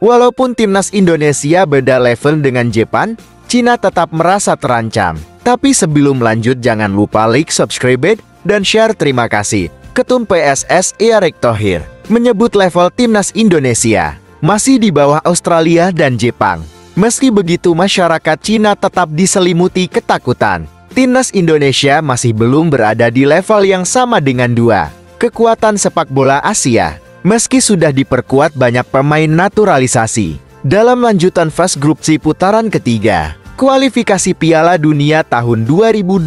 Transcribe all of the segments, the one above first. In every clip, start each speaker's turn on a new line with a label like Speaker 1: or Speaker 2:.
Speaker 1: Walaupun timnas Indonesia beda level dengan Jepang, Cina tetap merasa terancam. Tapi sebelum lanjut jangan lupa like, subscribe, dan share. Terima kasih. Ketum PSSI Erick Thohir menyebut level timnas Indonesia masih di bawah Australia dan Jepang. Meski begitu, masyarakat Cina tetap diselimuti ketakutan. Timnas Indonesia masih belum berada di level yang sama dengan dua kekuatan sepak bola Asia. Meski sudah diperkuat banyak pemain naturalisasi. Dalam lanjutan fase grup C putaran ketiga, kualifikasi Piala Dunia tahun 2026,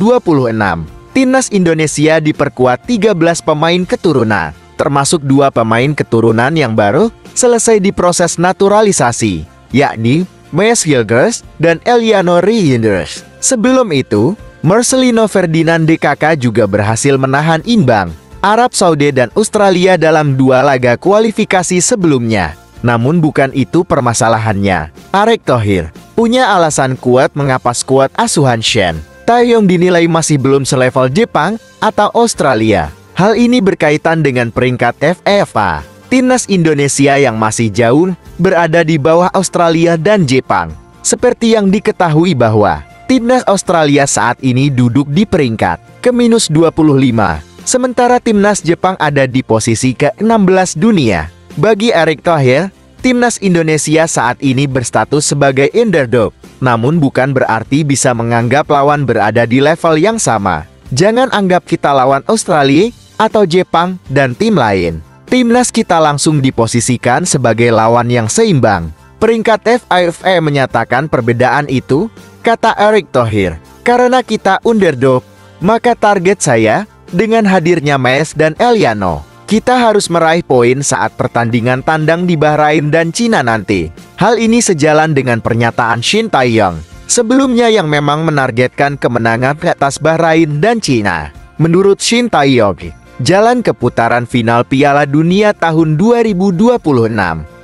Speaker 1: timnas Indonesia diperkuat 13 pemain keturunan, termasuk 2 pemain keturunan yang baru selesai diproses naturalisasi, yakni Maes Hilgers dan Eliano Reinders. Sebelum itu, Marcelino Ferdinand DKK juga berhasil menahan imbang Arab Saudi dan Australia dalam 2 laga kualifikasi sebelumnya. Namun bukan itu permasalahannya. Erick Thohir punya alasan kuat mengapa skuad asuhan Shen Tae-yong dinilai masih belum selevel Jepang atau Australia. Hal ini berkaitan dengan peringkat FIFA. Timnas Indonesia yang masih jauh berada di bawah Australia dan Jepang. Seperti yang diketahui bahwa timnas Australia saat ini duduk di peringkat ke-25. Sementara timnas Jepang ada di posisi ke-16 dunia. Bagi Erick Thohir, timnas Indonesia saat ini berstatus sebagai underdog. Namun bukan berarti bisa menganggap lawan berada di level yang sama. Jangan anggap kita lawan Australia atau Jepang dan tim lain. Timnas kita langsung diposisikan sebagai lawan yang seimbang. Peringkat FIFA menyatakan perbedaan itu, kata Erick Thohir. Karena kita underdog, maka target saya dengan hadirnya Maes dan Eliano, kita harus meraih poin saat pertandingan tandang di Bahrain dan Cina nanti. Hal ini sejalan dengan pernyataan Shin Tae-yong sebelumnya yang memang menargetkan kemenangan atas Bahrain dan Cina. Menurut Shin Tae-yong, jalan ke putaran final Piala Dunia tahun 2026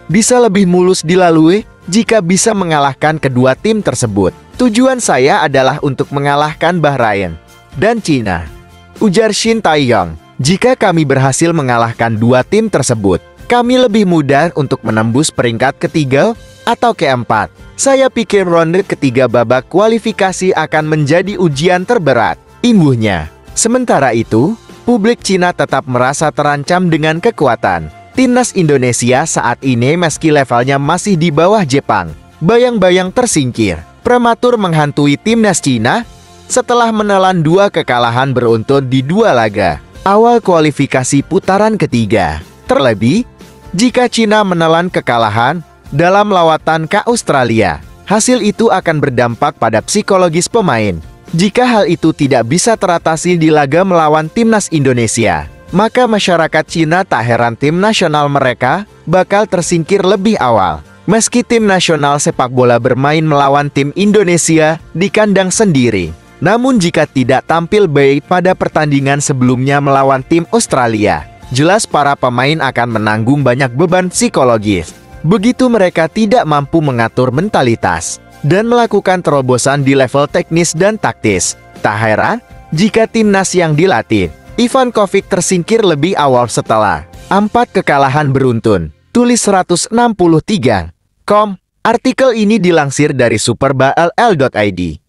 Speaker 1: bisa lebih mulus dilalui jika bisa mengalahkan kedua tim tersebut. Tujuan saya adalah untuk mengalahkan Bahrain dan Cina, ujar Shin Tae-yong. Jika kami berhasil mengalahkan 2 tim tersebut, kami lebih mudah untuk menembus peringkat ketiga atau keempat. Saya pikir ronde ketiga babak kualifikasi akan menjadi ujian terberat, imbuhnya. Sementara itu, publik Cina tetap merasa terancam dengan kekuatan timnas Indonesia saat ini meski levelnya masih di bawah Jepang. Bayang-bayang tersingkir prematur menghantui timnas Cina setelah menelan 2 kekalahan beruntun di 2 laga awal kualifikasi putaran ketiga. Terlebih, jika Cina menelan kekalahan dalam lawatan ke Australia, hasil itu akan berdampak pada psikologis pemain. Jika hal itu tidak bisa teratasi di laga melawan timnas Indonesia, maka masyarakat Cina tak heran tim nasional mereka bakal tersingkir lebih awal. Meski tim nasional sepak bola bermain melawan tim Indonesia di kandang sendiri, namun jika tidak tampil baik pada pertandingan sebelumnya melawan tim Australia, jelas para pemain akan menanggung banyak beban psikologis. Begitu mereka tidak mampu mengatur mentalitas dan melakukan terobosan di level teknis dan taktis. Tak heran jika timnas yang dilatih Ivan Kovic tersingkir lebih awal setelah 4 kekalahan beruntun. Tulis 163.com. Artikel ini dilansir dari superball.id.